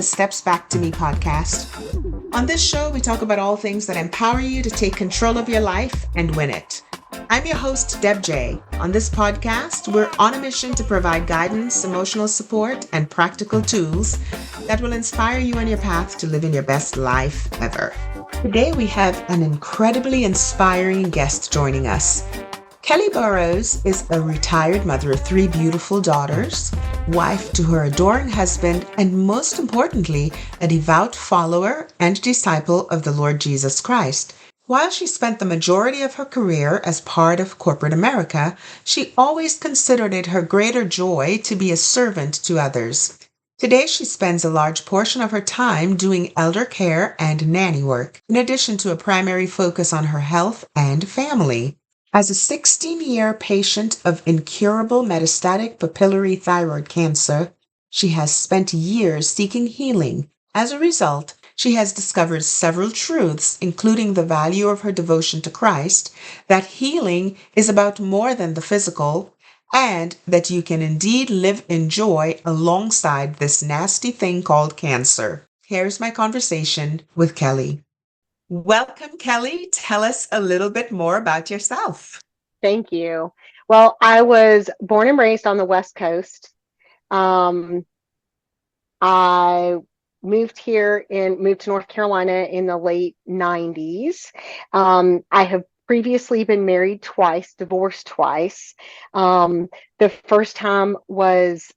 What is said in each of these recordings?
the Steps Back to Me podcast. On this show, we talk about all things that empower you to take control of your life and win it. I'm your host, Deb J. On this podcast, we're on a mission to provide guidance, emotional support, and practical tools that will inspire you on your path to living your best life ever. Today, we have an incredibly inspiring guest joining us. Kelly Burroughs is a retired mother of 3 beautiful daughters, wife to her adoring husband, and most importantly, a devout follower and disciple of the Lord Jesus Christ. While she spent the majority of her career as part of corporate America, she always considered it her greater joy to be a servant to others. Today, she spends a large portion of her time doing elder care and nanny work, in addition to a primary focus on her health and family. As a 16-year patient of incurable metastatic papillary thyroid cancer, she has spent years seeking healing. As a result, she has discovered several truths, including the value of her devotion to Christ, that healing is about more than the physical, and that you can indeed live in joy alongside this nasty thing called cancer. Here's my conversation with Kelly. Welcome, Kelly. Tell us a little bit more about yourself. Thank you. Well, I was born and raised on the West Coast. I moved to North Carolina in the late 90s. I have previously been married twice, divorced twice. The first time was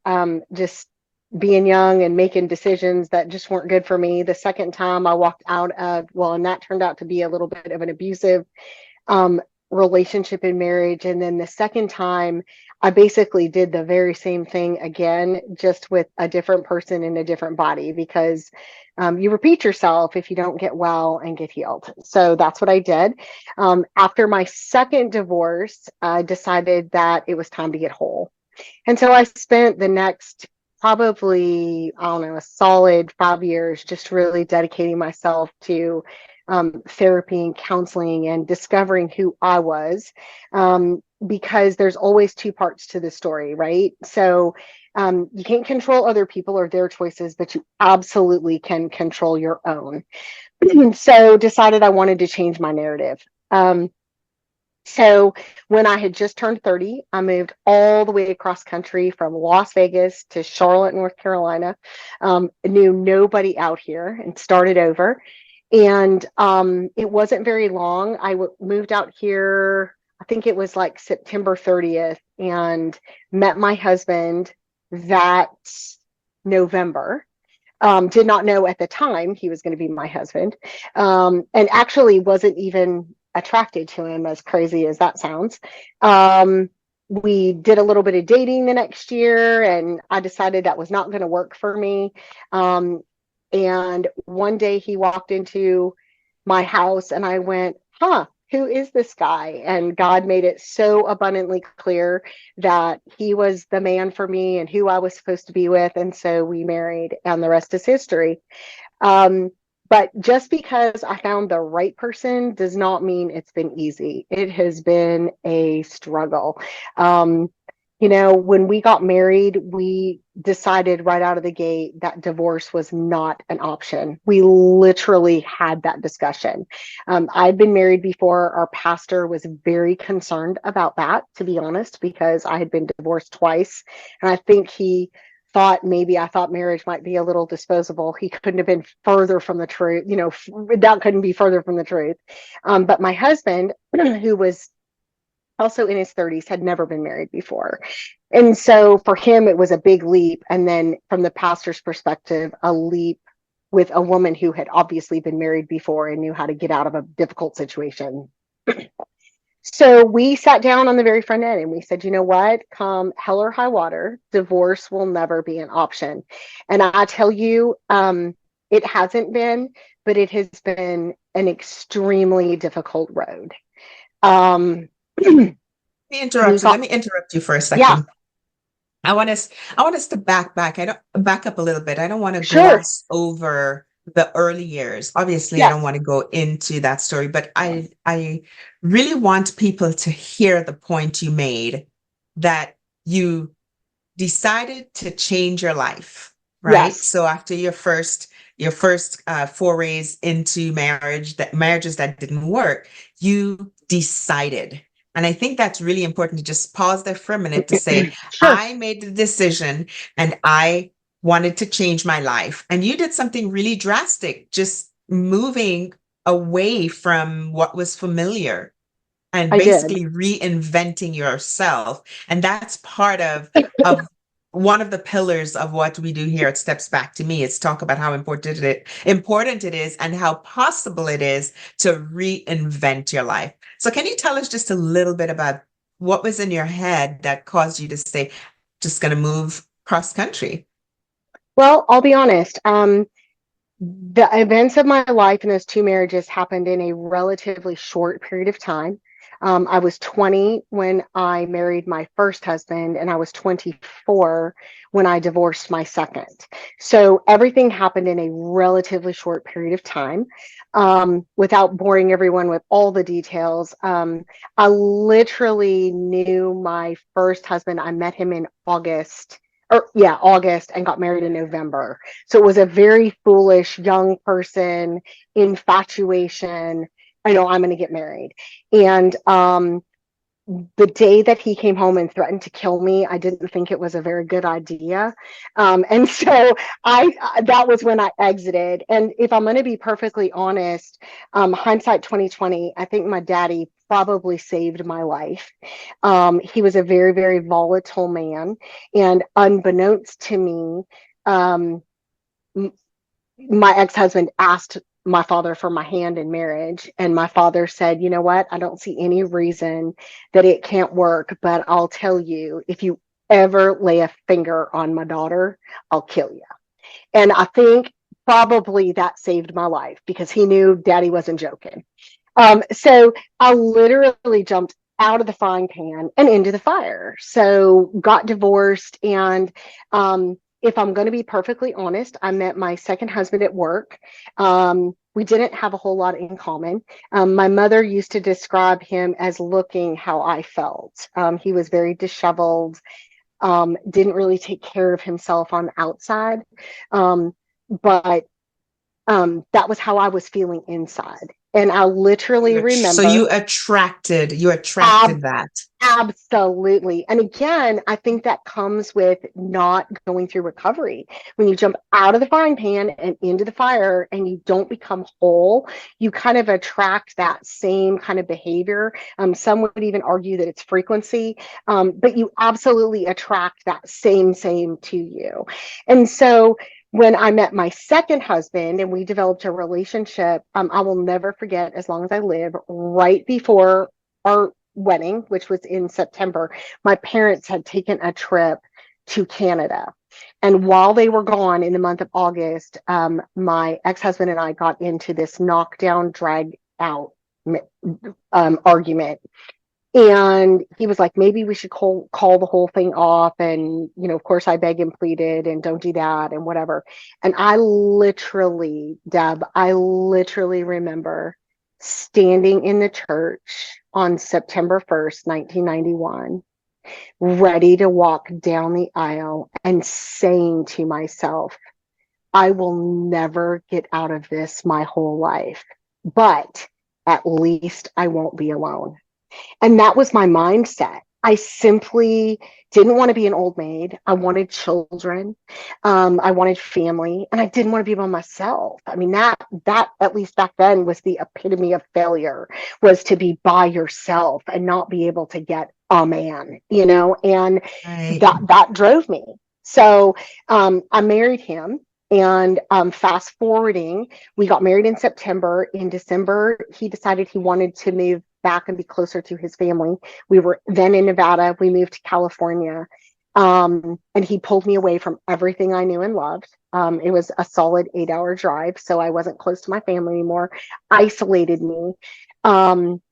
just being young and making decisions that just weren't good for me. The second time I walked out of, and that turned out to be a little bit of an abusive relationship in marriage. And then the second time, I basically did the very same thing again, just with a different person in a different body, because you repeat yourself if you don't get well and get healed. So that's what I did. After my second divorce, I decided that it was time to get whole. And so I spent the next probably, a solid 5 years just really dedicating myself to therapy and counseling and discovering who I was, because there's always 2 parts to the story, right? So you can't control other people or their choices, but you absolutely can control your own. So decided I wanted to change my narrative. So when I had just turned 30, I moved all the way across country from Las Vegas to Charlotte, North Carolina. Knew nobody out here and started over. And it wasn't very long. I moved out here, I think it was like September 30th, and met my husband that November. Did not know at the time he was going to be my husband, and actually wasn't even attracted to him, as crazy as that sounds. We did a little bit of dating the next year, and I decided that was not going to work for me. And one day he walked into my house and I went, who is this guy? And God made it so abundantly clear that he was the man for me and who I was supposed to be with. And so we married, and the rest is history. But just because I found the right person does not mean it's been easy. It has been a struggle. When we got married, we decided right out of the gate that divorce was not an option. We literally had that discussion. I'd been married before. Our pastor was very concerned about that, to be honest, because I had been divorced twice. And I think he thought maybe I thought marriage might be a little disposable. He couldn't have been further from the truth. That couldn't be further from the truth. But my husband, who was also in his 30s, had never been married before. And so for him, it was a big leap. And then from the pastor's perspective, a leap with a woman who had obviously been married before and knew how to get out of a difficult situation. So we sat down on the very front end and we said, you know what, come hell or high water, divorce will never be an option. And I tell you, it hasn't been, but it has been an extremely difficult road. Let me interrupt you for a second. Yeah. I want us to back up a little bit. I don't want to Sure. gloss over the early years. Obviously, I Yes. don't want to go into that story, but I really want people to hear the point you made, that you decided to change your life, right? Yes. So after your first forays into marriages that didn't work, you decided. And I think that's really important to just pause there for a minute to say, Sure. I made the decision and I wanted to change my life. And you did something really drastic, just moving away from what was familiar and I did. basically reinventing yourself. And that's part of one of the pillars of what we do here at Steps Back to Me. Is talk about how important it is and how possible it is to reinvent your life. So can you tell us just a little bit about what was in your head that caused you to say, just going to move cross country? Well, I'll be honest. The events of my life in those two marriages happened in a relatively short period of time. I was 20 when I married my first husband, and I was 24 when I divorced my second. So everything happened in a relatively short period of time. Without boring everyone with all the details, I literally knew my first husband. I met him in August, or yeah, August, and got married in November. So it was a very foolish young person infatuation. I know I'm going to get married. And the day that he came home and threatened to kill me, I didn't think it was a very good idea. And so that was when I exited. And if I'm going to be perfectly honest, hindsight 2020, I think my daddy probably saved my life. He was a very, very volatile man. And unbeknownst to me, um, my ex-husband asked my father for my hand in marriage, and my father said, you know what, I don't see any reason that it can't work, but I'll tell you, if you ever lay a finger on my daughter, I'll kill you. And I think probably that saved my life because he knew daddy wasn't joking. So I literally jumped out of the frying pan and into the fire. So got divorced. And if I'm going to be perfectly honest, I met my second husband at work. We didn't have a whole lot in common. My mother used to describe him as looking how I felt. He was very disheveled, didn't really take care of himself on the outside. But that was how I was feeling inside. And I literally So remember you ab- attracted that. absolutely. And again, I think that comes with not going through recovery. When you jump out of the frying pan and into the fire and you don't become whole, you kind of attract that same kind of behavior. Some would even argue that it's frequency, but you absolutely attract that same to you. And so when I met my second husband and we developed a relationship, I will never forget as long as I live, right before our wedding, which was in September, my parents had taken a trip to Canada. And while they were gone in the month of August, my ex husband and I got into this knockdown, drag out argument. And he was like, maybe we should call the whole thing off. And, you know, of course, I begged and pleaded and don't do that and whatever. And I literally, Deb, I literally remember standing in the church on September 1st, 1991, ready to walk down the aisle and saying to myself, I will never get out of this my whole life, but at least I won't be alone. And that was my mindset. I simply didn't want to be an old maid. I wanted children. I wanted family, and I didn't want to be by myself. I mean, that at least back then was the epitome of failure, was to be by yourself and not be able to get a man, you know, and Right. that drove me. So I married him. And fast forwarding, we got married in September. In December, he decided he wanted to move back and be closer to his family. We were then in Nevada. We moved to California. And he pulled me away from everything I knew and loved. It was a solid 8-hour drive. So I wasn't close to my family anymore, isolated me. Um,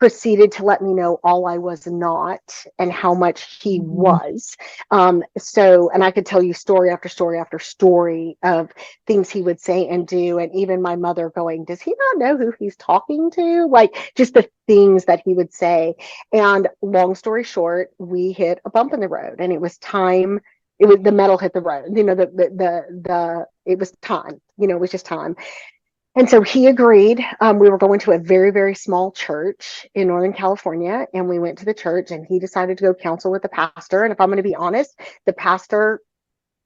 Proceeded to let me know all I was not and how much he Mhm. was. And I could tell you story after story after story of things he would say and do. And even my mother going, does he not know who he's talking to? Like just the things that he would say. And long story short, we hit a bump in the road and it was time It was the metal hit the road. It was time. It was just time. And so he agreed. We were going to a very, very small church in Northern California, and we went to the church, and he decided to go counsel with the pastor. And if I'm going to be honest, the pastor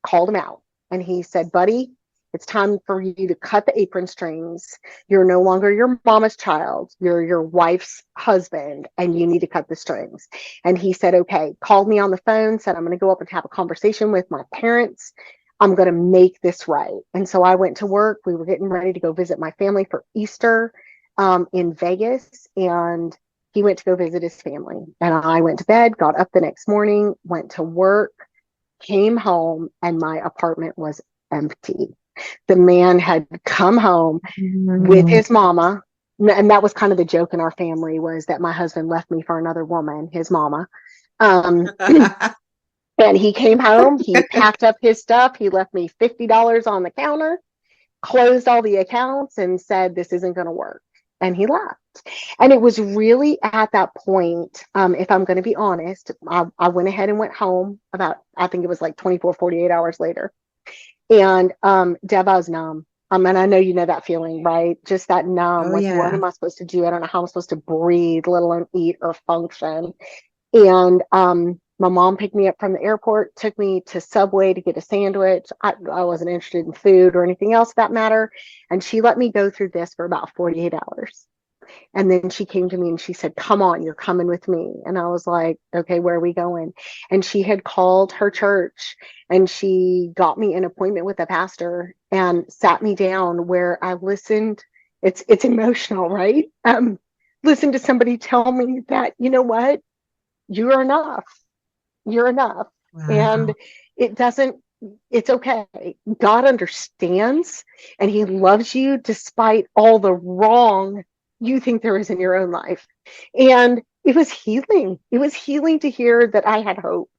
called him out, and he said, buddy, it's time for you to cut the apron strings. You're no longer your mama's child. You're your wife's husband, and you need to cut the strings. And he said, okay, called me on the phone, said, I'm going to go up and have a conversation with my parents. I'm going to make this right. And so I went to work. We were getting ready to go visit my family for Easter in Vegas. And he went to go visit his family. And I went to bed, got up the next morning, went to work, came home, and my apartment was empty. The man had come home with his mama. And that was kind of the joke in our family, was that my husband left me for another woman, his mama. Um, and he came home, he packed up his stuff, he left me $50 on the counter, closed all the accounts, and said, this isn't going to work. And he left. And it was really at that point, if I'm going to be honest, I went ahead and went home about, I think it was like 24, 48 hours later. And Deb, I was numb. And I know you know that feeling, right? Just that numb, Oh, like, what yeah. am I supposed to do? I don't know how I'm supposed to breathe, let alone eat or function. And my mom picked me up from the airport, took me to Subway to get a sandwich. I wasn't interested in food or anything else for that matter. And she let me go through this for about 48 hours. And then she came to me and she said, come on, you're coming with me. And I was like, okay, where are we going? And she had called her church, and she got me an appointment with a pastor and sat me down, where I listened. It's emotional, right? Listen to somebody tell me that, you know what? You're enough. You're enough. And Wow. it doesn't, it's okay. God understands, and he loves you despite all the wrong you think there is in your own life. And it was healing. It was healing to hear that I had hope.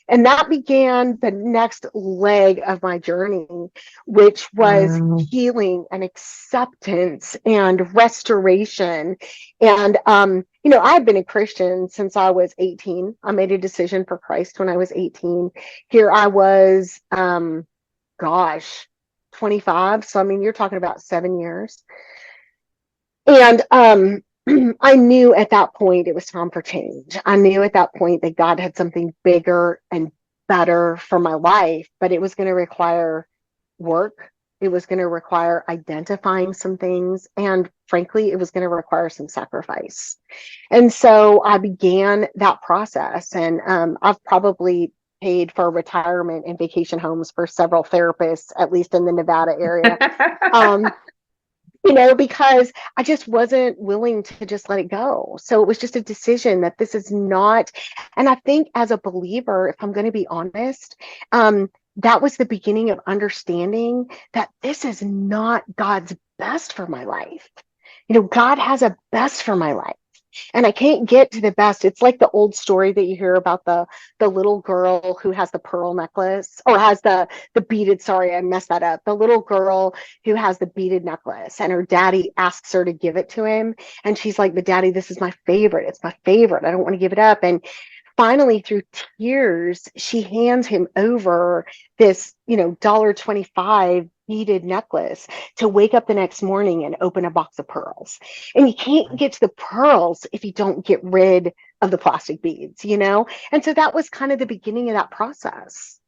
And that began the next leg of my journey, which was Wow. healing and acceptance and restoration. And, I've been a Christian since I was 18. I made a decision for Christ when I was 18. Here I was, gosh, 25. So, I mean, you're talking about 7 years. And I knew at that point it was time for change. I knew at that point that God had something bigger and better for my life, but it was going to require work. It was going to require identifying some things. And frankly, it was going to require some sacrifice. And so I began that process. And I've probably paid for retirement and vacation homes for several therapists, at least in the Nevada area. Um, because I just wasn't willing to just let it go. So it was just a decision that this is not, and I think as a believer, if I'm going to be honest, that was the beginning of understanding that this is not God's best for my life. God has a best for my life. And I can't get to the best. It's like the old story that you hear about the little girl who has the pearl necklace, or has the beaded, sorry, I messed that up. The little girl who has the beaded necklace, and her daddy asks her to give it to him. And she's like, but daddy, this is my favorite. It's my favorite. I don't want to give it up. And finally, through tears, she hands him over this, $1.25 beaded necklace to wake up the next morning and open a box of pearls. And you can't get to the pearls if you don't get rid of the plastic beads. And so that was kind of the beginning of that process.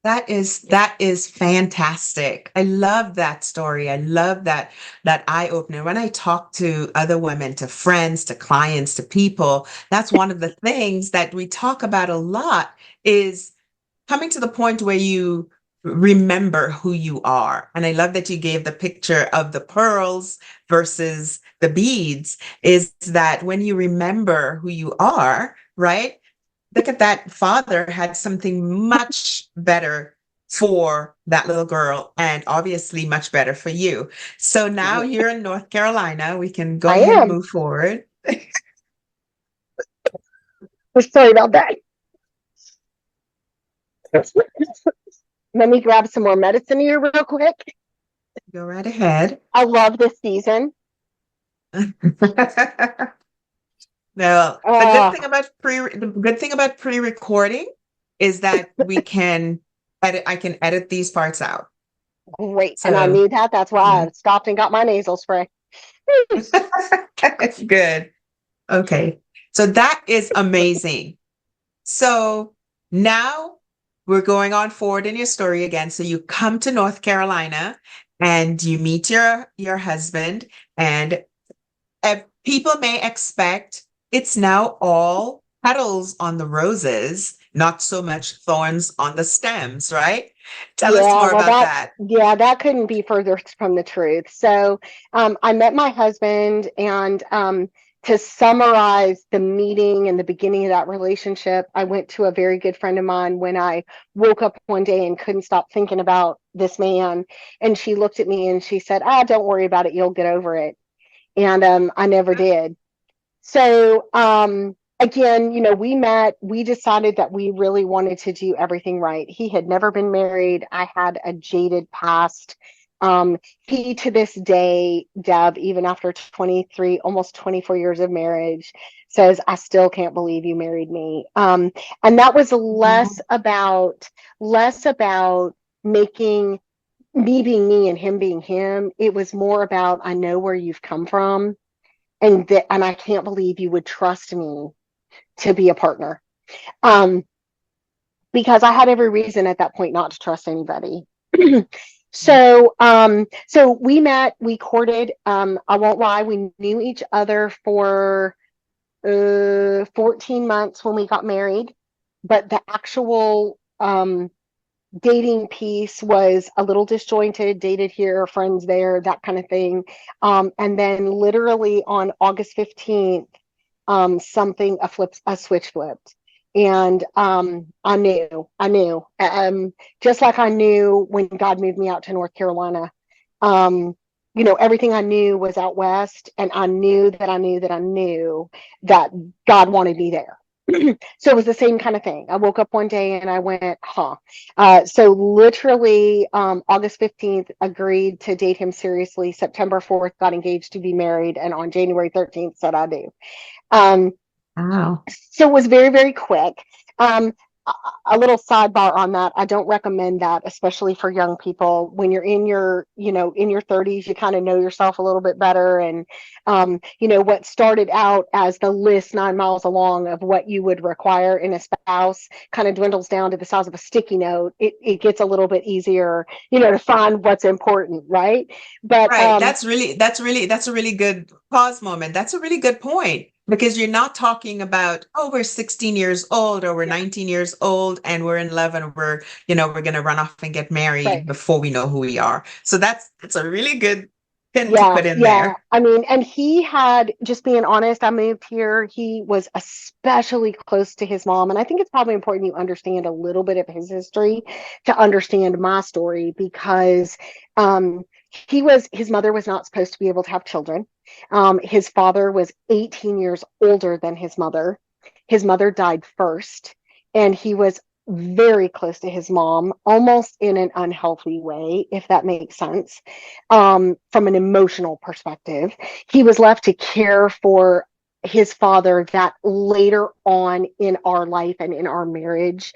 That is fantastic. I love that story. I love that eye opener. When I talk to other women, to friends, to clients, to people, that's one of the things that we talk about a lot, is coming to the point where you remember who you are. And I love that you gave the picture of the pearls versus the beads, is that when you remember who you are, right? Look at that, father had something much better for that little girl, and obviously much better for you. So now Right. you're in North Carolina. We can go I ahead and am. move forward. Sorry about that. Let me grab some more medicine here real quick. Go right ahead. I love this season. No, Uh, the good thing about pre-recording is that we can I can edit these parts out. Great. And I So knew that. That's why I mhm. stopped and got my nasal spray. Good. Okay. So that is amazing. So now we're going on forward in your story again. So you come to North Carolina and you meet your husband, and people may expect it's now all petals on the roses, not so much thorns on the stems, right? Tell us Yeah, more well, about that. that couldn't be further from the truth. So, I met my husband, and to summarize the meeting and the beginning of that relationship, I went to a very good friend of mine when I woke up one day and couldn't stop thinking about this man. And she looked at me and she said, "Ah, don't worry about it. You'll get over it." And I never did. So, again, we met, we decided that we really wanted to do everything right. He had never been married. I had a jaded past. He, to this day, Deb, even after 23, almost 24 years of marriage, says, "I still can't believe you married me." And that was less about making me being me and him being him. It was more about, I know where you've come from, and I can't believe you would trust me to be a partner. Um, because I had every reason at that point not to trust anybody. So we met, we courted. I won't lie, we knew each other for 14 months when we got married, but the actual dating piece was a little disjointed, dated here, friends there, that kind of thing. And then literally on August 15th, a switch flipped. And I knew, just like I knew when God moved me out to North Carolina. Um, everything I knew was out west, and I knew that I knew that I knew that God wanted me there. So it was the same kind of thing. I woke up one day and I went, huh. So literally, August 15th, agreed to date him seriously. September 4th, got engaged to be married. And on January 13th, said I do. Um, Wow. so it was very, very quick. Um, a little sidebar on that. I don't recommend that, especially for young people. When you're in your 30s, you kind of know yourself a little bit better. And, what started out as the list 9 miles along of what you would require in a spouse kind of dwindles down to the size of a sticky note. It gets a little bit easier, to find what's important, right? But Right. That's a really good pause moment. That's a really good point because you're not talking about, oh, we're 16 years old or we're yeah, 19 years old and we're in love and we're going to run off and get married right. before we know who we are. So that's a really good pin to Yeah, put in yeah. there. I mean, and he had, just being honest, I moved here. He was especially close to his mom. And I think it's probably important you understand a little bit of his history to understand my story, because um, his mother was not supposed to be able to have children. His father was 18 years older than his mother. His mother died first, and he was very close to his mom, almost in an unhealthy way, if that makes sense. From an emotional perspective, he was left to care for his father that later on in our life and in our marriage,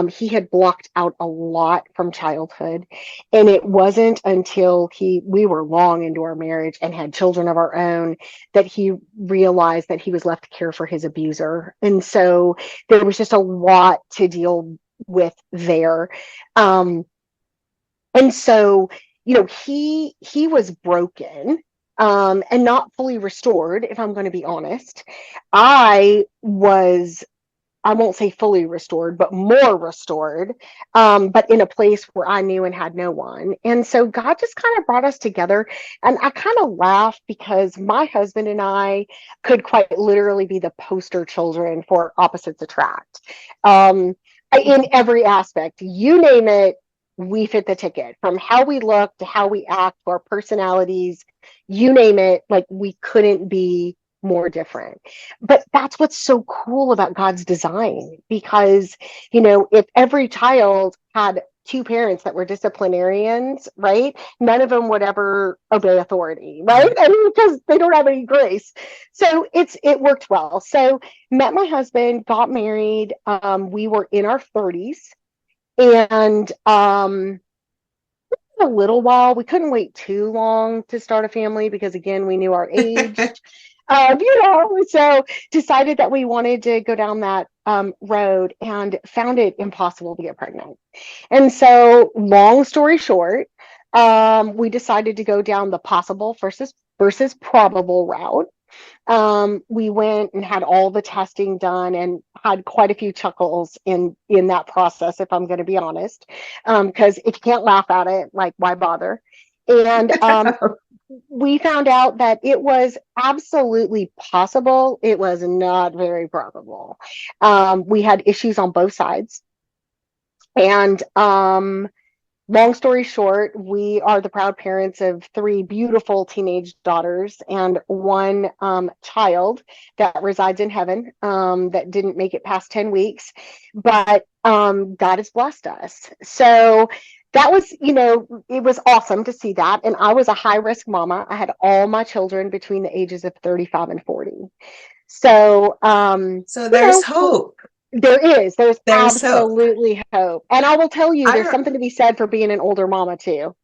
he had blocked out a lot from childhood. And it wasn't until we were long into our marriage and had children of our own that he realized that he was left to care for his abuser. And so there was just a lot to deal with there. Um, and so, he was broken, and not fully restored, if I'm going to be honest. I was, I won't say fully restored, but more restored, but in a place where I knew and had no one. And so God just kind of brought us together. And I kind of laugh because my husband and I could quite literally be the poster children for opposites attract. Um, in every aspect, you name it, we fit the ticket, from how we look to how we act to our personalities, you name it, like we couldn't be more different. But that's what's so cool about God's design, because, if every child had two parents that were disciplinarians, right? None of them would ever obey authority, right? Right. I mean, because they don't have any grace. So it worked well. So met my husband, got married. We were in our 30s. And a little while, we couldn't wait too long to start a family because, again, we knew our age. So decided that we wanted to go down that road and found it impossible to get pregnant. And so, long story short, we decided to go down the possible versus probable route. We went and had all the testing done and had quite a few chuckles in that process, if I'm going to be honest, because if you can't laugh at it, like, why bother? And we found out that it was absolutely possible. It was not very probable. We had issues on both sides, and long story short, we are the proud parents of three beautiful teenage daughters and one child that resides in heaven, that didn't make it past 10 weeks, but God has blessed us. So that was, it was awesome to see that. And I was a high risk mama. I had all my children between the ages of 35 and 40. So, So there's hope. there's There's hope. absolutely hope. And I will tell you, I there's re- something to be said for being an older mama too.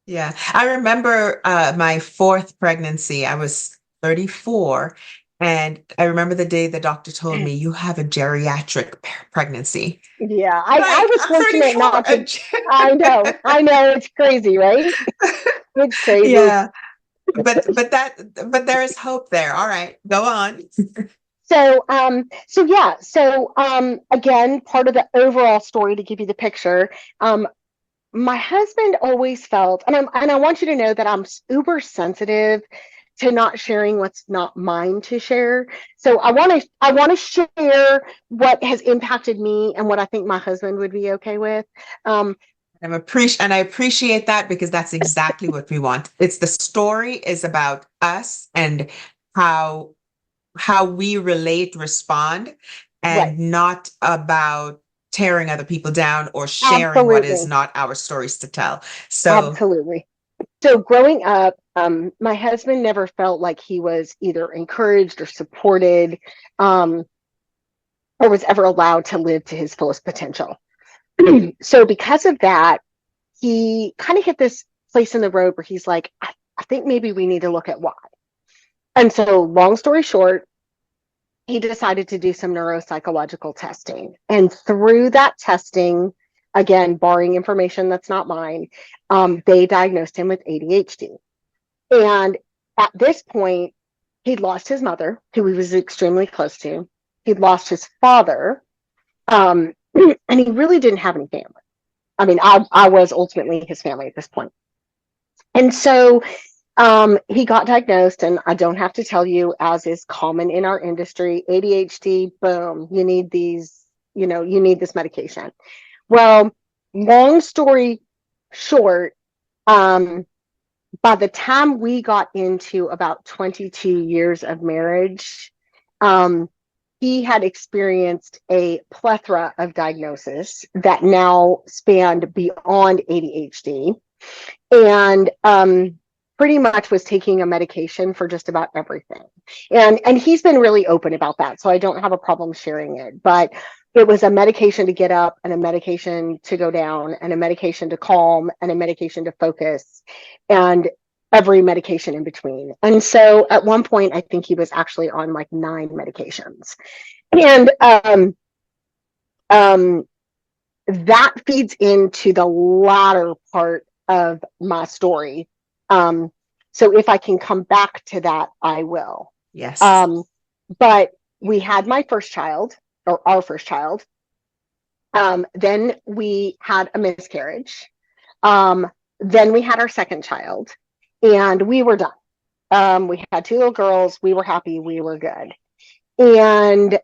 yeah, I remember my fourth pregnancy. I was 34, and I remember the day the doctor told me you have a geriatric pregnancy. Yeah, I Like, was I'm fortunate 34. not to. I know, it's crazy, right? It's crazy. Yeah, but there is hope there. All right, go on. Again, part of the overall story to give you the picture, my husband always felt, and I want you to know that I'm uber sensitive to not sharing what's not mine to share. So I want to share what has impacted me and what I think my husband would be okay with. Um, I appreciate that because that's exactly what we want. It's the story is about us and how we relate, respond, right, and not about tearing other people down or sharing what is absolutely, not our stories to tell. So absolutely. So growing up, my husband never felt like he was either encouraged or supported, um, or was ever allowed to live to his fullest potential. So because of that, he kind of hit this place in the road where he's like, I think maybe we need to look at why. And so, long story short, he decided to do some neuropsychological testing. And through that testing, again, barring information that's not mine, they diagnosed him with ADHD. And at this point, he'd lost his mother, who he was extremely close to. He'd lost his father, and he really didn't have any family. I mean, I was ultimately his family at this point. And so he got diagnosed, and I don't have to tell you, as is common in our industry, ADHD, boom, you need you need this medication. Well, long story short, um, by the time we got into about 22 years of marriage, um, he had experienced a plethora of diagnoses that now spanned beyond ADHD, and pretty much was taking a medication for just about everything. And he's been really open about that, so I don't have a problem sharing it. But it was a medication to get up, and a medication to go down, and a medication to calm, and a medication to focus, and every medication in between. And so at one point, I think he was actually on like 9 medications. And um, that feeds into the latter part of my story. Um, so if I can come back to that, I will. yes. Um, but we had my first child, or our first child. Then we had a miscarriage. Then we had our second child, and we were done. We had 2 little girls. We were happy. We were good. And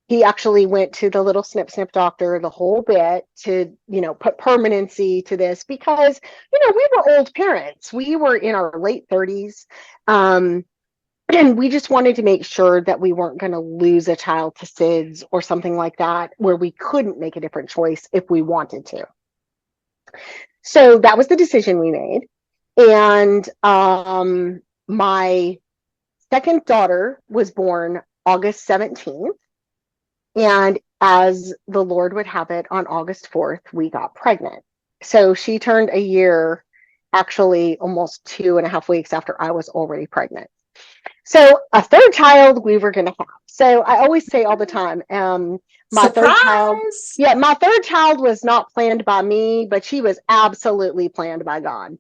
he actually went to the little snip doctor, the whole bit, to put permanency to this, because we were old parents. We were in our late 30s, and we just wanted to make sure that we weren't going to lose a child to SIDS or something like that, where we couldn't make a different choice if we wanted to. So that was the decision we made. And my second daughter was born August 17th. And as the Lord would have it, on August 4th, we got pregnant. So she turned a year, actually almost 2.5 weeks after I was already pregnant. So a third child we were going to have. So I always say all the time, my third child, Surprise! yeah, my third child was not planned by me, but she was absolutely planned by God.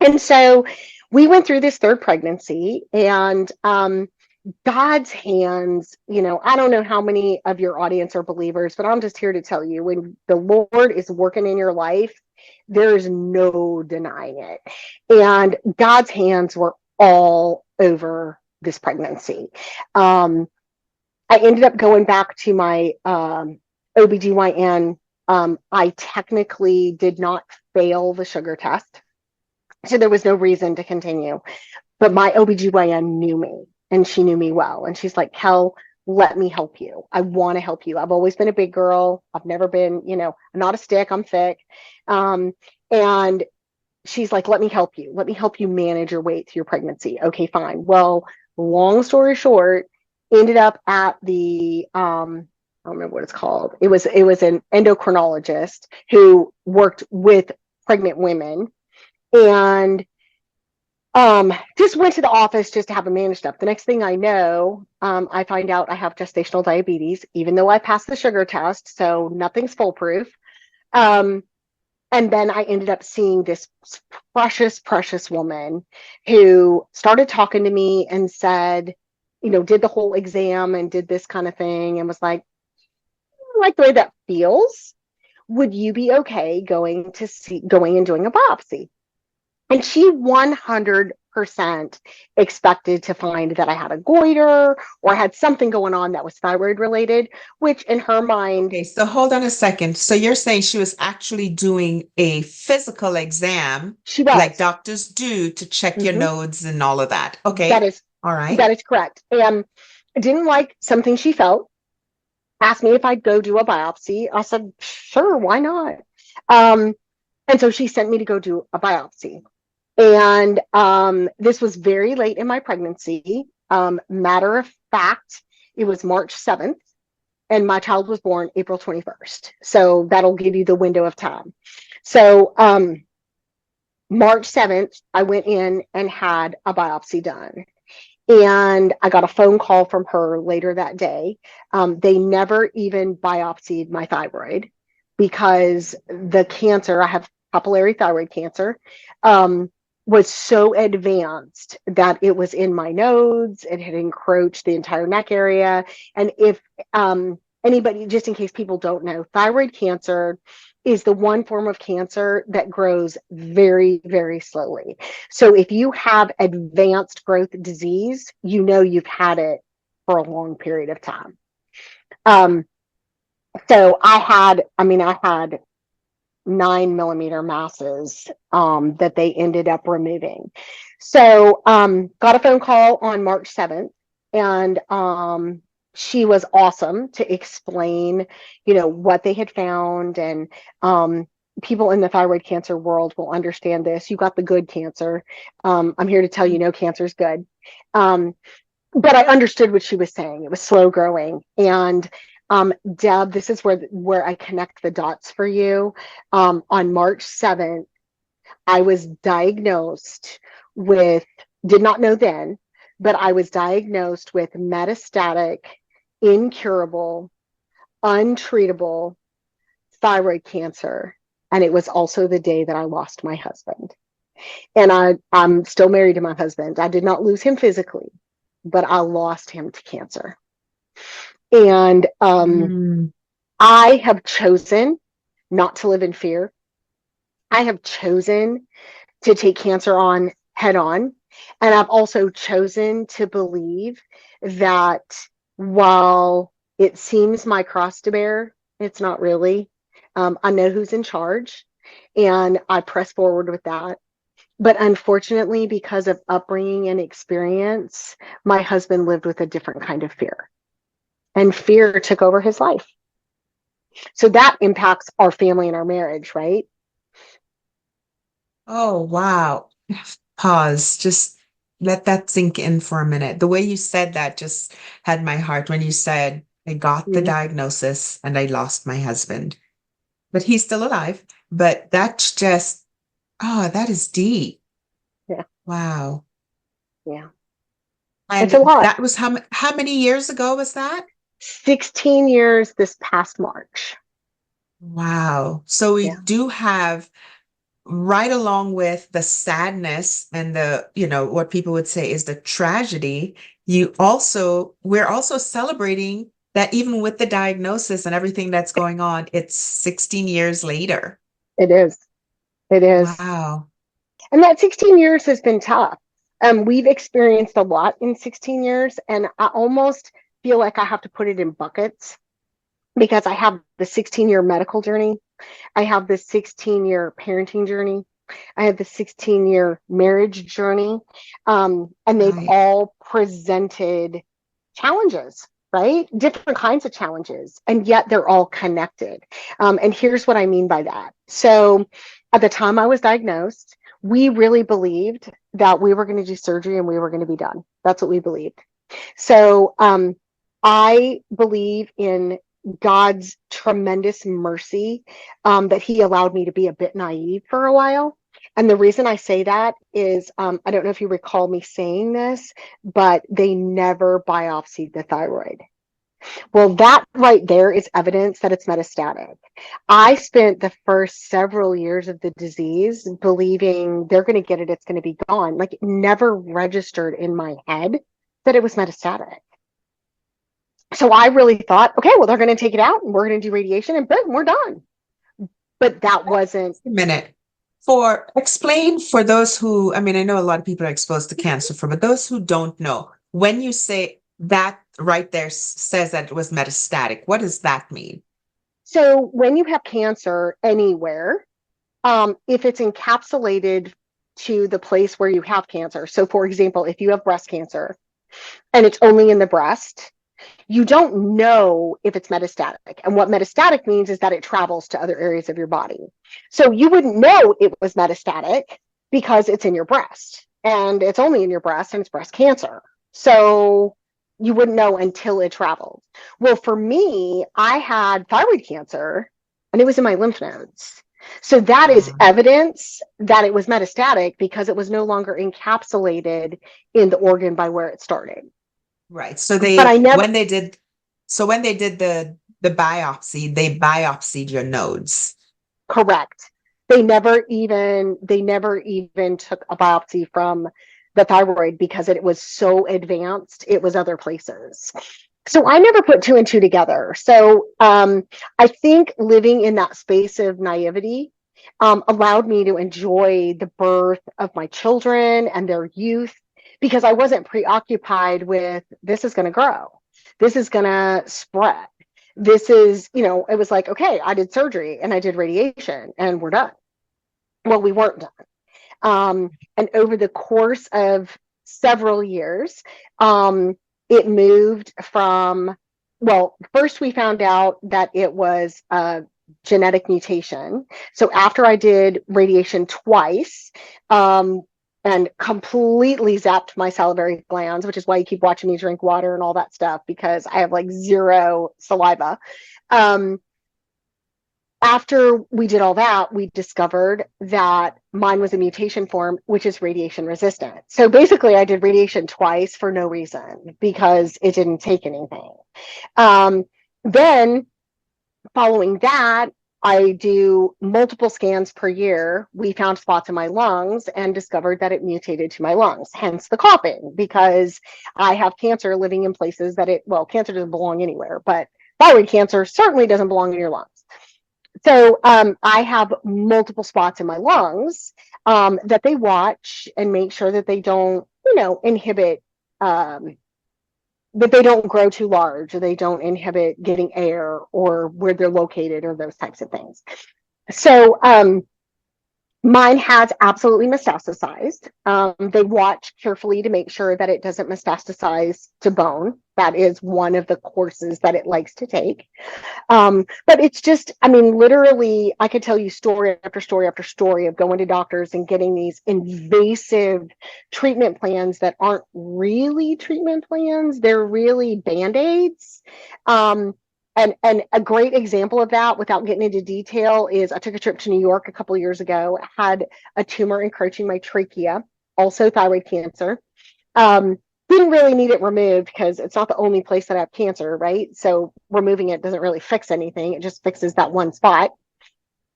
And so we went through this third pregnancy, and God's hands, I don't know how many of your audience are believers, but I'm just here to tell you, when the Lord is working in your life, there's no denying it. And God's hands were all over this pregnancy. Um, I ended up going back to my OBGYN. I technically did not fail the sugar test, so there was no reason to continue. But my OBGYN knew me, and she knew me well. And she's like, Kel, let me help you. I want to help you. I've always been a big girl. I've never been, I'm not a stick, I'm thick. Um, and she's like, let me help you. Let me help you manage your weight through your pregnancy. Okay, fine. Well, long story short, ended up at the I don't remember what it's called. It was an endocrinologist who worked with pregnant women, and just went to the office just to have them manage stuff. The next thing I know, I find out I have gestational diabetes, even though I passed the sugar test, so nothing's foolproof. Um, and then I ended up seeing this precious, precious woman who started talking to me and said, did the whole exam and did this kind of thing, and was like, "I like the way that feels. Would you be okay going and doing a biopsy?" And she 100% expected to find that I had a goiter or had something going on that was thyroid related, which in her mind, Okay, so hold on a second. So you're saying she was actually doing a physical exam she like was. doctors do to check your Mhm. nodes and all of that. That Okay. is All right. that is correct. And didn't like something she felt. Asked me if I'd go do a biopsy. I said, sure, why not? Um, and so she sent me to go do a biopsy. And this was very late in my pregnancy. Matter of fact, it was March 7th, and my child was born April 21st. So that'll give you the window of time. So March 7th, I went in and had a biopsy done. And I got a phone call from her later that day. They never even biopsied my thyroid because the cancer, I have papillary thyroid cancer, um, was so advanced that it was in my nodes. It had encroached the entire neck area. And if anybody, just in case people don't know, thyroid cancer is the one form of cancer that grows very, very slowly. So if you have advanced growth disease, you've had it for a long period of time. Um, so I had 9 millimeter masses that they ended up removing. So got a phone call on March 7th, and she was awesome to explain, what they had found. And people in the thyroid cancer world will understand this. You got the good cancer. I'm here to tell you, no cancer is good. Um, but I understood what she was saying. It was slow growing. And Deb, this is where I connect the dots for you. On March 7th, I was diagnosed with, did not know then, but I was diagnosed with metastatic, incurable, untreatable thyroid cancer. And it was also the day that I lost my husband. And I'm still married to my husband. I did not lose him physically, but I lost him to cancer. And Mm. I have chosen not to live in fear. I have chosen to take cancer on head on. And I've also chosen to believe that while it seems my cross to bear, it's not really. I know who's in charge, and I press forward with that. But unfortunately, because of upbringing and experience, my husband lived with a different kind of fear, and fear took over his life. So that impacts our family and our marriage, right? Oh, wow. Pause. Just let that sink in for a minute. The way you said that just had my heart when you said I got the Mhm. diagnosis and I lost my husband, but he's still alive. But that's just, oh, that is deep. Yeah. Wow. Yeah. It's a And lot. that was how many years ago was that? 16 years this past March. Wow. So we Yeah. do have right along with the sadness and the, what people would say is the tragedy, we're also celebrating that even with the diagnosis and everything that's going on, it's 16 years later. It is. It is. Wow. And that 16 years has been tough. We've experienced a lot in 16 years, and I almost feel like I have to put it in buckets because I have the 16-year medical journey. I have the 16-year parenting journey. I have the 16-year marriage journey. And they've Right. all presented challenges, right? Different kinds of challenges, and yet they're all connected. And here's what I mean by that. So at the time I was diagnosed, we really believed that we were going to do surgery and we were going to be done. That's what we believed. So I believe in God's tremendous mercy, that He allowed me to be a bit naive for a while. And the reason I say that is, I don't know if you recall me saying this, but they never biopsied the thyroid. Well, that right there is evidence that it's metastatic. I spent the first several years of the disease believing they're going to get it, it's going to be gone. Like, it never registered in my head that it was metastatic. So I really thought, okay, well, they're going to take it out and we're going to do radiation and boom, we're done. But that wasn't. A minute. For explain for those who, I mean, I know a lot of people are exposed to cancer, but those who don't know, when you say that right there says that it was metastatic, what does that mean? So when you have cancer anywhere, if it's encapsulated to the place where you have cancer, so for example, if you have breast cancer and it's only in the breast, you don't know if it's metastatic. And what metastatic means is that it travels to other areas of your body. So you wouldn't know it was metastatic because it's in your breast and it's only in your breast and it's breast cancer. So you wouldn't know until it traveled. Well, for me, I had thyroid cancer and it was in my lymph nodes. So that is Um, evidence that it was metastatic because it was no longer encapsulated in the organ by where it started. right. So But I never. when they did the biopsy, they biopsied your nodes. Correct. They never even took a biopsy from the thyroid because it was so advanced, it was other places. So I never put two and two together. So I think living in that space of naivety allowed me to enjoy the birth of my children and their youth because I wasn't preoccupied with this is going to grow, this is going to spread. This is, it was like, okay, I did surgery and I did radiation and we're done. Well, we weren't done. And over the course of several years, it moved from, well, first we found out that it was a genetic mutation. So after I did radiation twice, and completely zapped my salivary glands, which is why you keep watching me drink water and all that stuff, because I have like zero saliva. Um, After we did all that, we discovered that mine was a mutation form, which is radiation resistant. So basically, I did radiation twice for no reason because it didn't take anything. Um, then, following that, I do multiple scans per year. We found spots in my lungs and discovered that it mutated to my lungs, hence the coughing, because I have cancer living in places that cancer doesn't belong anywhere, but thyroid cancer certainly doesn't belong in your lungs. So I have multiple spots in my lungs that they watch and make sure that they don't, inhibit, that they don't grow too large or they don't inhibit getting air or where they're located or those types of things. So Mine has absolutely metastasized. They watch carefully to make sure that it doesn't metastasize to bone. That is one of the courses that it likes to take. But it's just, I mean, literally, I could tell you story after story after story of going to doctors and getting these invasive treatment plans that aren't really treatment plans. They're really band-aids. Um, and a great example of that, without getting into detail, is I took a trip to New York a couple of years ago, had a tumor encroaching my trachea, also thyroid cancer. Um, didn't really need it removed because it's not the only place that I have cancer, right? So removing it doesn't really fix anything. It just fixes that one spot.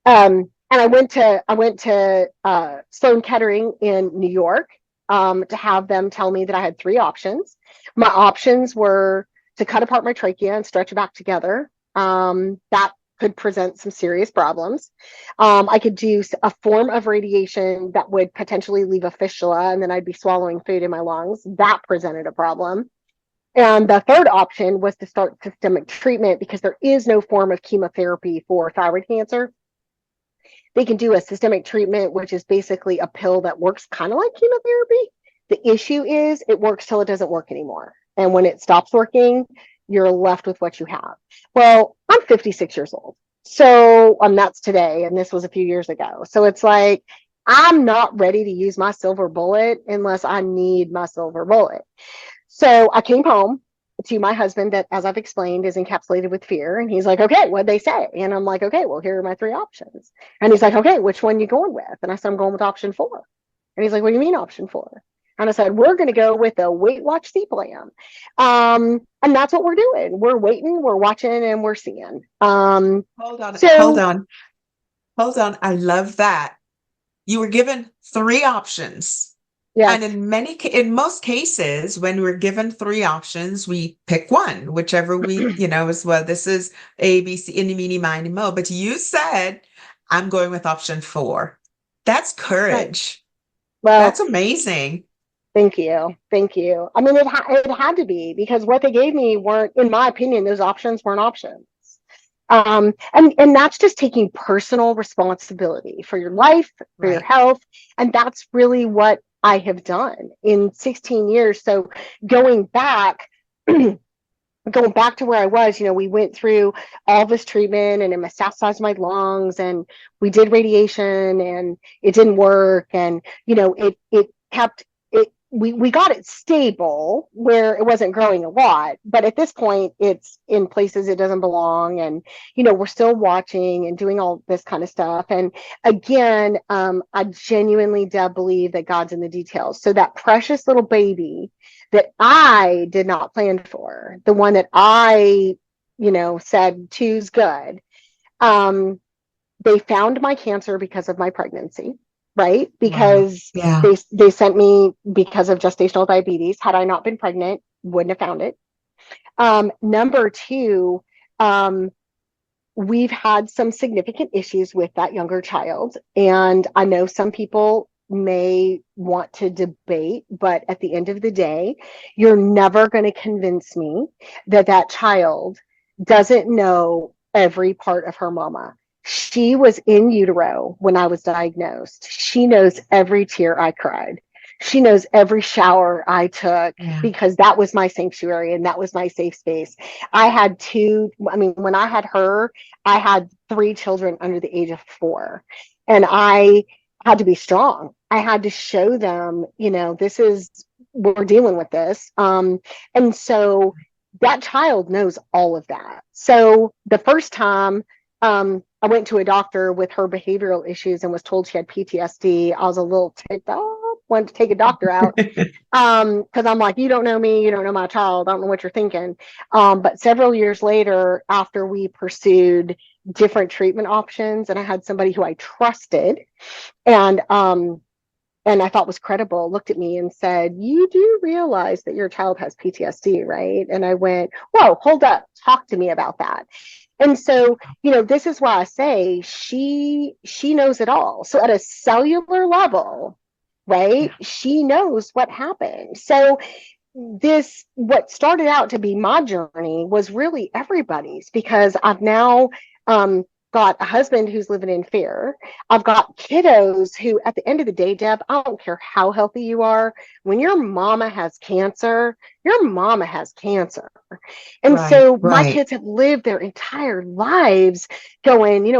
And I went to Sloan Kettering in New York to have them tell me that I had three options. My options were to cut apart my trachea and stretch it back together. That could present some serious problems. I could do a form of radiation that would potentially leave a fistula, and then I'd be swallowing food in my lungs. That presented a problem. And the third option was to start systemic treatment because there is no form of chemotherapy for thyroid cancer. They can do a systemic treatment, which is basically a pill that works kind of like chemotherapy. The issue is it works till it doesn't work anymore. And when it stops working, you're left with what you have. Well, I'm 56 years old. So that's today, and this was a few years ago. So it's like, I'm not ready to use my silver bullet unless I need my silver bullet. So I came home to my husband that, as I've explained, is encapsulated with fear. And he's like, okay, what'd they say? And I'm like, okay, well, here are my three options. And he's like, okay, which one you going with? And I said, I'm going with option four. And he's like, what do you mean option four? And I said, we're going to go with the wait, watch, see plan. And that's what we're doing. We're waiting, we're watching, and we're seeing. Hold on, hold So on, hold on. I love that. You were given three options. And yes, in most cases, when we're given three options, we pick one, whichever we, is, well, this is A, B, C, any, meeny, miny, mo. But you said, I'm going with option four. That's right. courage. Well, That's amazing. thank you. Thank you. I mean, it had to be because what they gave me weren't, in my opinion, those options weren't options. And that's just taking personal responsibility for your life, for your Right. health. And that's really what I have done in 16 years. So going back, going back to where I was, we went through all this treatment and it metastasized my lungs and we did radiation and it didn't work. And, it kept it, we got it stable where it wasn't growing a lot, but at this point it's in places it doesn't belong. And, we're still watching and doing all this kind of stuff. And again, I genuinely, Deb, believe that God's in the details. So that precious little baby that I did not plan for, the one that I, said two's good. Um, they found my cancer because of my pregnancy, right? Wow. Because Yeah. they sent me because of gestational diabetes. Had I not been pregnant, wouldn't have found it. Number two, um, we've had some significant issues with that younger child. And I know some people may want to debate, but at the end of the day, you're never going to convince me that that child doesn't know every part of her mama. She was in utero when I was diagnosed. She knows every tear I cried. She knows every shower I took Yeah. because that was my sanctuary and that was my safe space. I had two, I mean, when I had her, I had three children under the age of 4, and I had to be strong. I had to show them, this is, we're dealing with this. And so that child knows all of that. So the first time I went to a doctor with her behavioral issues and was told she had PTSD, I was a little ticked off, wanted to take a doctor out because I'm like, you don't know me, you don't know my child, I don't know what you're thinking. But several years later, after we pursued different treatment options, and I had somebody who I trusted and I thought was credible, looked at me and said, you do realize that your child has PTSD, right? And I went, whoa, hold up, talk to me about that. And so, this is why I say she knows it all. So at a cellular level, right, Yeah. she knows what happened. So this, what started out to be my journey was really everybody's, because I've now got a husband who's living in fear. I've got kiddos who, at the end of the day, Deb, I don't care how healthy you are. When your mama has cancer, your mama has cancer. And Right, so my right, kids have lived their entire lives going,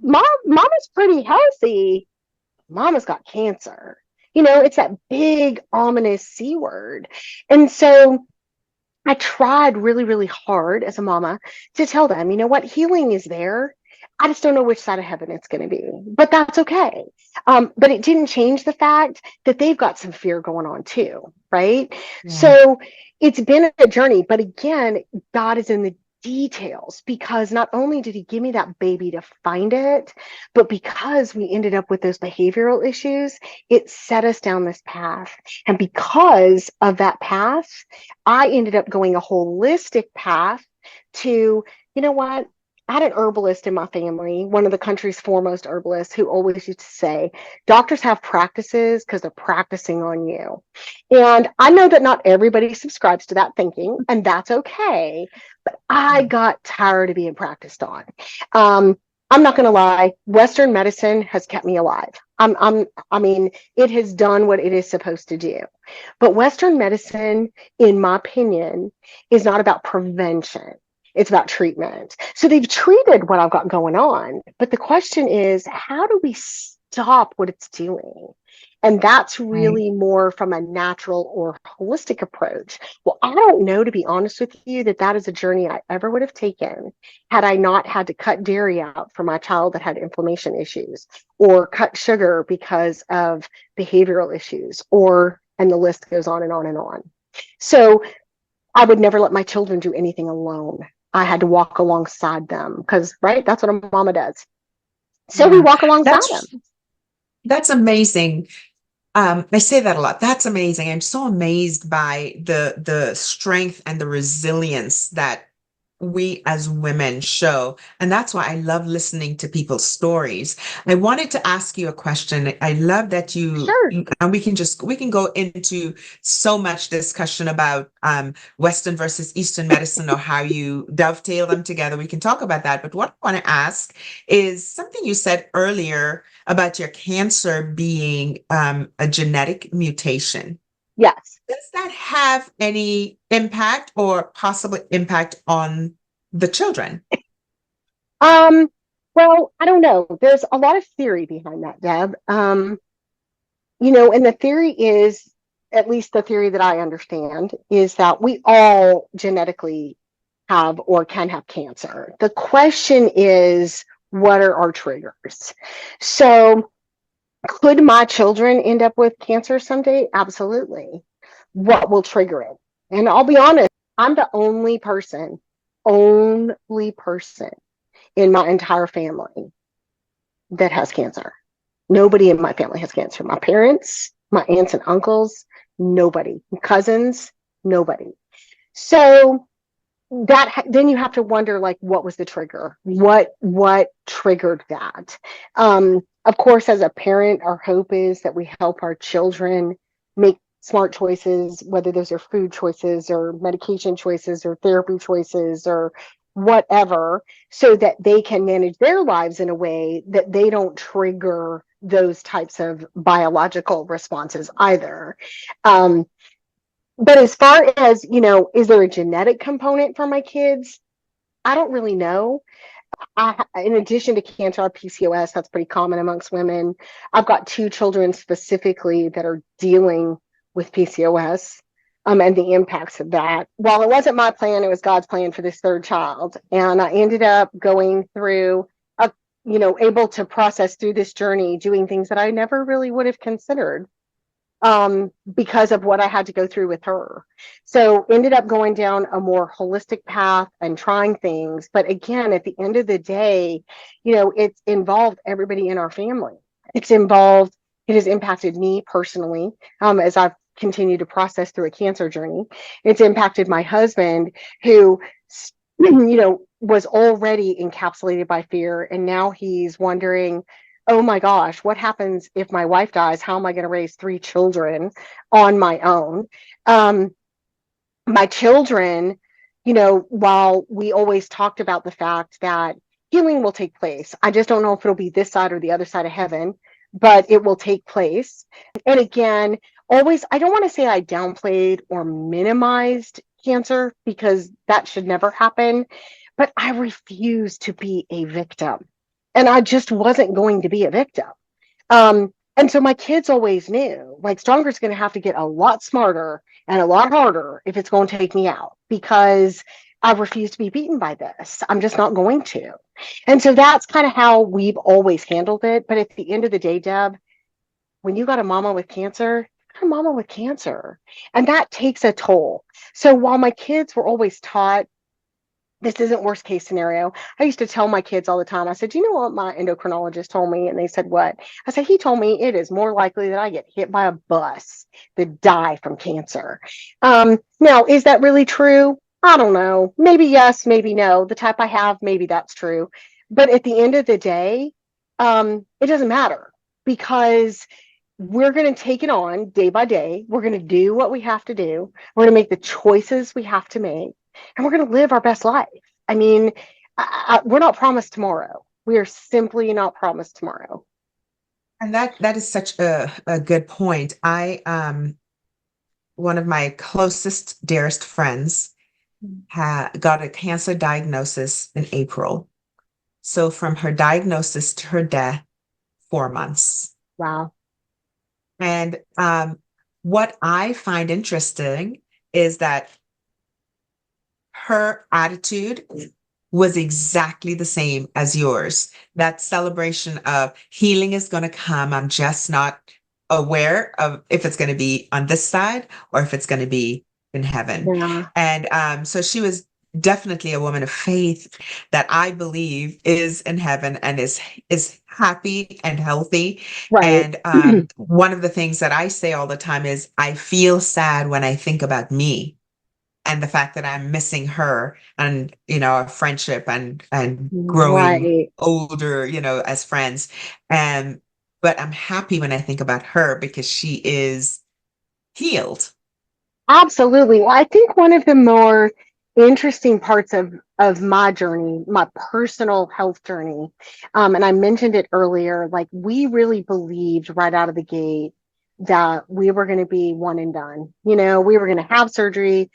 mama's pretty healthy. Mama's got cancer. It's that big, ominous C word. And so I tried really, really hard as a mama to tell them, you know what, healing is there. I just don't know which side of heaven it's going to be, but that's okay. But it didn't change the fact that they've got some fear going on too, right? yeah, So it's been a journey, but again, God is in the details because not only did he give me that baby to find it, but because we ended up with those behavioral issues, it set us down this path. And because of that path, I ended up going a holistic path to, you know what? I had an herbalist in my family, one of the country's foremost herbalists, who always used to say, doctors have practices because they're practicing on you. And I know that not everybody subscribes to that thinking, and that's okay. But I got tired of being practiced on. Um, I'm not going to lie, Western medicine has kept me alive. I mean, it has done what it is supposed to do. But Western medicine, in my opinion, is not about prevention. It's about treatment. So they've treated what I've got going on. But the question is, how do we stop what it's doing? And that's right. really more from a natural or holistic approach. Well, I don't know, to be honest with you, that is a journey I ever would have taken had I not had to cut dairy out for my child that had inflammation issues, or cut sugar because of behavioral issues, and the list goes on and on and on. So I would never let my children do anything alone. I had to walk alongside them because, right, that's what a mama does. So we Yeah. walk alongside them. That's amazing. I say that a lot. That's amazing. I'm so amazed by the strength and the resilience that we as women show. And that's why I love listening to people's stories. I wanted to ask you a question. I love that Sure. and we can go into so much discussion about Western versus Eastern medicine or how you dovetail them together. We can talk about that. But what I want to ask is something you said earlier about your cancer being a genetic mutation. Yes. Does that have any impact or possible impact on the children? Um, well, I don't know. There's a lot of theory behind that, Deb. And the theory is, at least the theory that I understand, is that we all genetically have or can have cancer. The question is, what are our triggers? So, could my children end up with cancer someday? Absolutely. What will trigger it? And I'll be honest, I'm the only person in my entire family that has cancer. Nobody in my family has cancer. My parents, my aunts and uncles, nobody. Cousins, nobody. So that then you have to wonder, like, what was the trigger? What triggered that? Of course, as a parent, our hope is that we help our children make smart choices, whether those are food choices or medication choices or therapy choices or whatever, so that they can manage their lives in a way that they don't trigger those types of biological responses either. Um, but as far as, is there a genetic component for my kids? I don't really know. In addition to cancer, PCOS, that's pretty common amongst women. I've got two children specifically that are dealing with PCOS, and the impacts of that. While it wasn't my plan, it was God's plan for this third child. And I ended up going through, able to process through this journey, doing things that I never really would have considered, because of what I had to go through with her. So ended up going down a more holistic path and trying things. But again, at the end of the day, it's involved everybody in our family. It has impacted me personally, as I've continued to process through a cancer journey. It's impacted my husband, who, was already encapsulated by fear. And now he's wondering, oh my gosh, what happens if my wife dies? How am I going to raise three children on my own? Um, my children, while we always talked about the fact that, healing will take place. I just don't know if it'll be this side or the other side of heaven, but it will take place. And again, always, I don't want to say I downplayed or minimized cancer because that should never happen, but I refuse to be a victim. And I just wasn't going to be a victim. And so my kids always knew, like, Stronger's going to have to get a lot smarter and a lot harder if it's going to take me out, because I refuse to be beaten by this. I'm just not going to. And so that's kind of how we've always handled it. But at the end of the day, Deb, when you got a mama with cancer, you got a mama with cancer, and that takes a toll. So while my kids were always taught this isn't worst case scenario, I used to tell my kids all the time, I said, you know what my endocrinologist told me? And they said, what? I said, he told me it is more likely that I get hit by a bus than die from cancer. Now, is that really true? I don't know. Maybe yes, maybe no. The type I have, maybe that's true. But at the end of the day, it doesn't matter, because we're going to take it on day by day. We're going to do what we have to do. We're going to make the choices we have to make, and we're going to live our best life. I mean, we're not promised tomorrow. We are simply not promised tomorrow. And that is such a good point. I one of my closest, dearest friends got a cancer diagnosis in April. So from her diagnosis to her death, 4 months. Wow. And what I find interesting is that her attitude was exactly the same as yours. That celebration of healing is going to come. I'm just not aware of if it's going to be on this side or if it's going to be in heaven. Yeah. And so she was definitely a woman of faith that I believe is in heaven and is happy and healthy. Right. And one of the things that I say all the time is I feel sad when I think about me and the fact that I'm missing her and, our friendship and growing Right. older, as friends. And but I'm happy when I think about her because she is healed. Absolutely. Well, I think one of the more interesting parts of my journey, my personal health journey, and I mentioned it earlier, like, we really believed right out of the gate that we were going to be one and done. We were going to have surgery.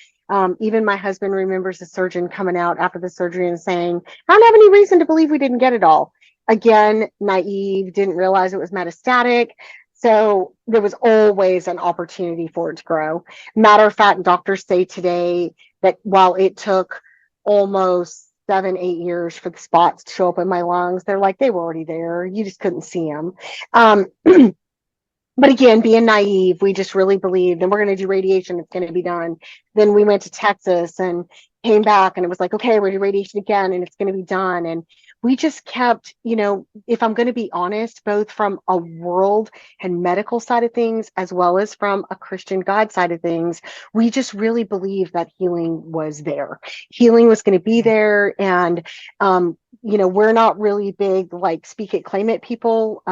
Even my husband remembers the surgeon coming out after the surgery and saying, I don't have any reason to believe we didn't get it all. Again, naive, didn't realize it was metastatic. So there was always an opportunity for it to grow. Matter of fact, doctors say today that while it took almost 7, 8 years for the spots to show up in my lungs, they're like, they were already there. You just couldn't see them. Um, but again, being naive, we just really believed, and we're going to do radiation. It's going to be done. Then we went to Texas and came back, and it was like, okay, we're going to do radiation again, and it's going to be done. And we just kept, if I'm going to be honest, both from a world and medical side of things, as well as from a Christian God side of things, we just really believed that healing was there. Healing was going to be there. And, we're not really big, like, speak it, claim it people.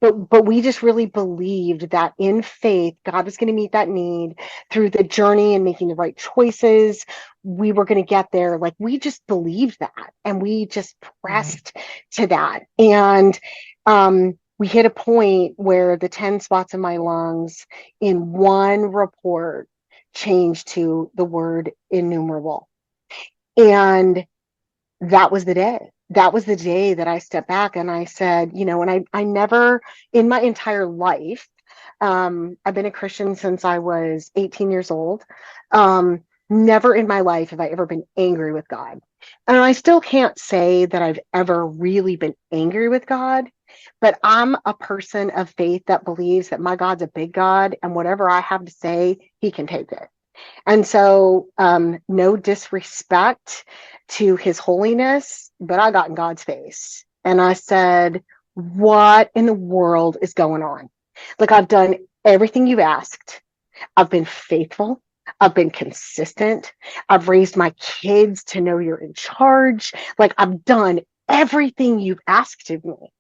But we just really believed that in faith, God was going to meet that need through the journey and making the right choices. We were going to get there. Like, we just believed that, and we just Right. pressed to that. And we hit a point where the 10 spots in my lungs in one report changed to the word innumerable. And that was the day. That was the day that I stepped back and I said, and I never in my entire life, I've been a Christian since I was 18 years old. Never in my life have I ever been angry with God. And I still can't say that I've ever really been angry with God, but I'm a person of faith that believes that my God's a big God, and whatever I have to say, he can take it. And so, no disrespect to his holiness, but I got in God's face and I said, what in the world is going on? Like, I've done everything you've asked. I've been faithful. I've been consistent. I've raised my kids to know you're in charge. Like, I've done everything you've asked of me,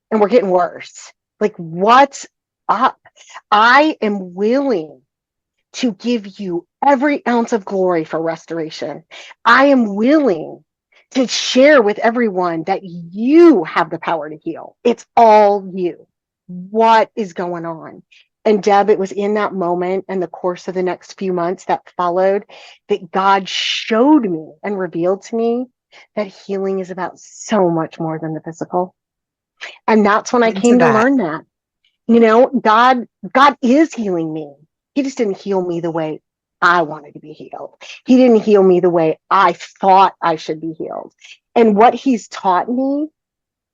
and we're getting worse. Like, what's up? I am willing to give you every ounce of glory for restoration. I am willing to share with everyone that you have the power to heal. It's all you. What is going on? And Deb, it was in that moment and the course of the next few months that followed that God showed me and revealed to me that healing is about so much more than the physical. And that's when I Into came to that. learn that. You know, God is healing me. He just didn't heal me the way I wanted to be healed. He didn't heal me the way I thought I should be healed. And what he's taught me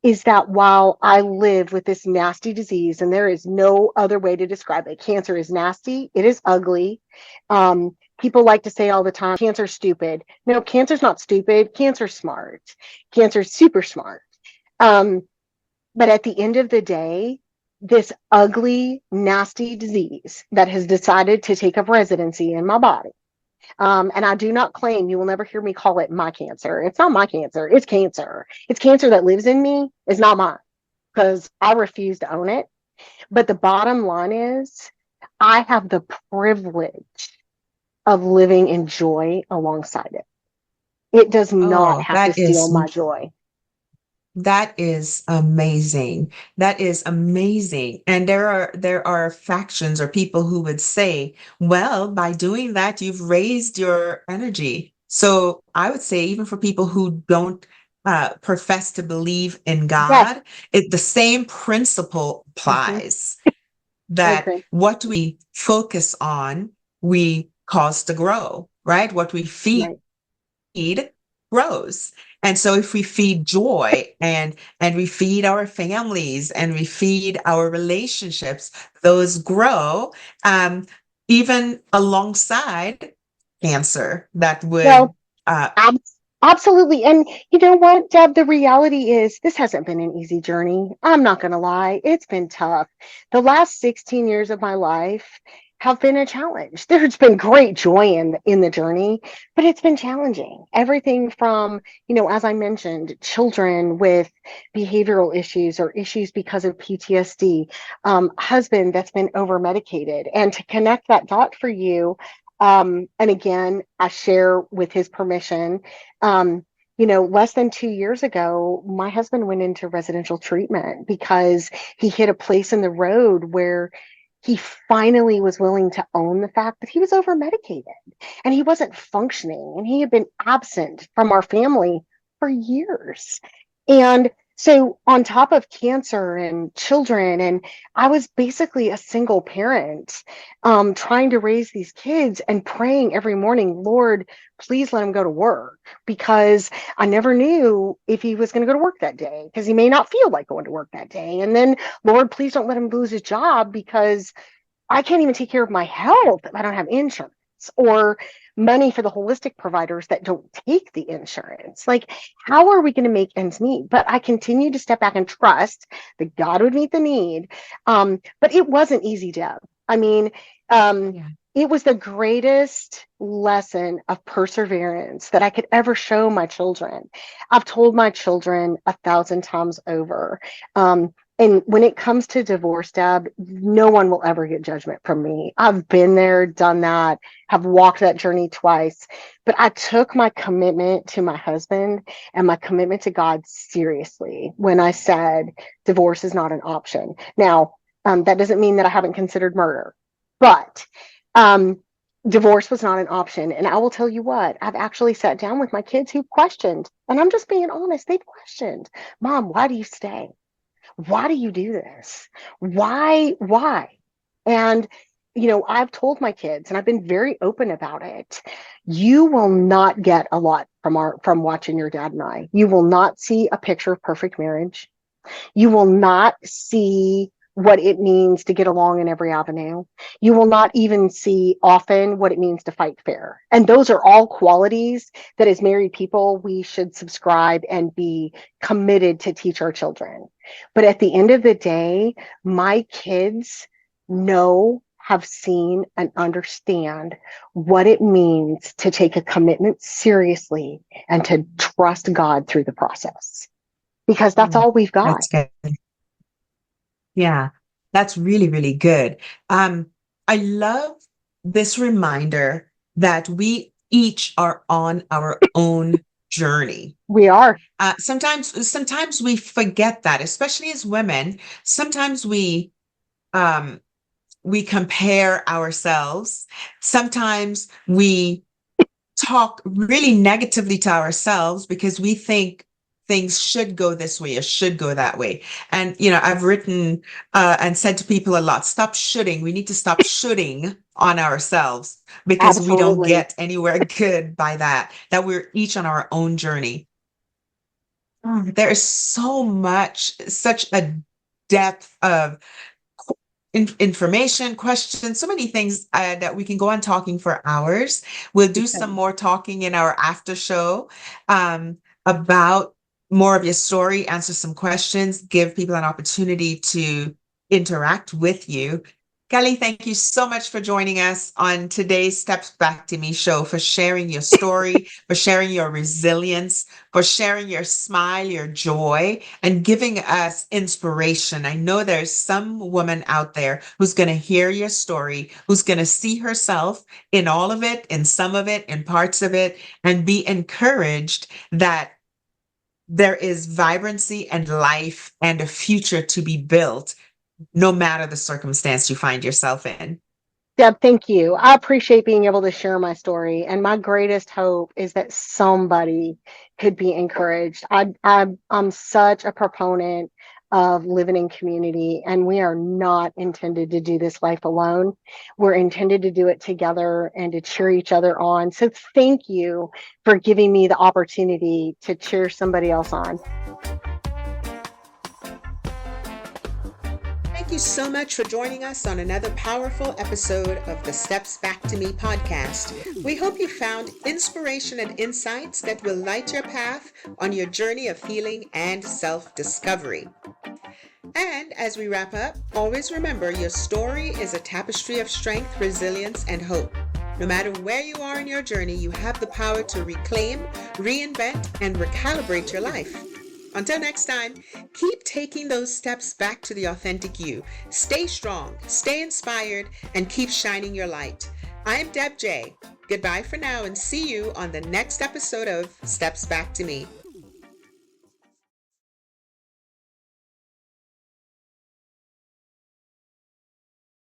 is that while I live with this nasty disease, and there is no other way to describe it, cancer is nasty, it is ugly. People like to say all the time, cancer's stupid. No, cancer's not stupid. Cancer's smart. Cancer's super smart. Um, but at the end of the day, this ugly, nasty disease that has decided to take up residency in my body. And I do not claim, you will never hear me call it my cancer. It's not my cancer. It's cancer. It's cancer that lives in me. It's not mine because I refuse to own it. But the bottom line is, I have the privilege of living in joy alongside it. It does not Oh, have to steal my joy. that is amazing. That is amazing. And there are factions or people who would say, well, by doing that, you've raised your energy. So I would say, even for people who don't profess to believe in Yes. God, the same principle Mm-hmm. applies, I that agree. what we focus on, we cause to grow, right? What we feed Right. grows. And so if we feed joy, and we feed our families, and we feed our relationships, those grow, um, even alongside cancer that would Well, uh Ab- absolutely. And you know what, Deb? The reality is this hasn't been an easy journey. I'm not going to lie. It's been tough. The last 16 years of my life have been a challenge. There's been great joy in the journey, but it's been challenging. Everything from, as I mentioned, children with behavioral issues or issues because of PTSD, husband that's been over medicated. And to connect that dot for you, and again, I share with his permission. Less than 2 years ago, my husband went into residential treatment because he hit a place in the road where he finally was willing to own the fact that he was over medicated and he wasn't functioning and he had been absent from our family for years. And so, on top of cancer and children, and I was basically a single parent, trying to raise these kids and praying every morning, Lord, please let him go to work, because I never knew if he was going to go to work that day because he may not feel like going to work that day. And then, Lord, please don't let him lose his job because I can't even take care of my health if I don't have insurance, or money for the holistic providers that don't take the insurance. Like, how are we going to make ends meet? But I continue to step back and trust that God would meet the need. But it wasn't easy, Deb. I mean, um, yeah. it was the greatest lesson of perseverance that I could ever show my children. I've told my children 1,000 times over. And when it comes to divorce, Deb, no one will ever get judgment from me. I've been there, done that, have walked that journey twice. But I took my commitment to my husband and my commitment to God seriously when I said divorce is not an option. Now, that doesn't mean that I haven't considered murder, but um, divorce was not an option. And I will tell you what, I've actually sat down with my kids who questioned, and I'm just being honest, they've questioned, Mom, why do you stay? Why do you do this? Why? And I've told my kids, and I've been very open about it. You will not get a lot from watching your dad and I. You will not see a picture of perfect marriage. You will not see what it means to get along in every avenue. You will not even see often what it means to fight fair. And those are all qualities that, as married people, we should subscribe and be committed to teach our children. But at the end of the day, my kids know, have seen, and understand what it means to take a commitment seriously and to trust God through the process, because that's Mm, all we've got. that's good. Yeah, that's really, really good. Um, I love this reminder that we each are on our own journey. We are. Sometimes we forget that, especially as women. Sometimes we compare ourselves. Sometimes we talk really negatively to ourselves because we think things should go this way or should go that way. And, I've written and said to people a lot, stop shoulding. We need to stop shoulding on ourselves because we don't Absolutely. get anywhere good by that we're each on our own journey. There is so much, such a depth of information, questions, so many things that we can go on talking for hours. We'll do some Okay. more talking in our after show about more of your story, answer some questions, give people an opportunity to interact with you. Kelly, thank you so much for joining us on today's Steps Back to Me show, for sharing your story, for sharing your resilience, for sharing your smile, your joy, and giving us inspiration. I know there's some woman out there who's going to hear your story, who's going to see herself in all of it, in some of it, in parts of it, and be encouraged that there is vibrancy and life and a future to be built no matter the circumstance you find yourself in. Deb, thank you. I appreciate being able to share my story. And my greatest hope is that somebody could be encouraged. I'm such a proponent of living in community, and we are not intended to do this life alone. We're intended to do it together and to cheer each other on. So thank you for giving me the opportunity to cheer somebody else on. Thank you so much for joining us on another powerful episode of the Steps Back to Me podcast. We hope you found inspiration and insights that will light your path on your journey of healing and self-discovery. And as we wrap up, always remember your story is a tapestry of strength, resilience, and hope. No matter where you are in your journey, you have the power to reclaim, reinvent, and recalibrate your life. Until next time, keep taking those steps back to the authentic you. Stay strong, stay inspired, and keep shining your light. I'm Deb J. Goodbye for now, and see you on the next episode of Steps Back to Me.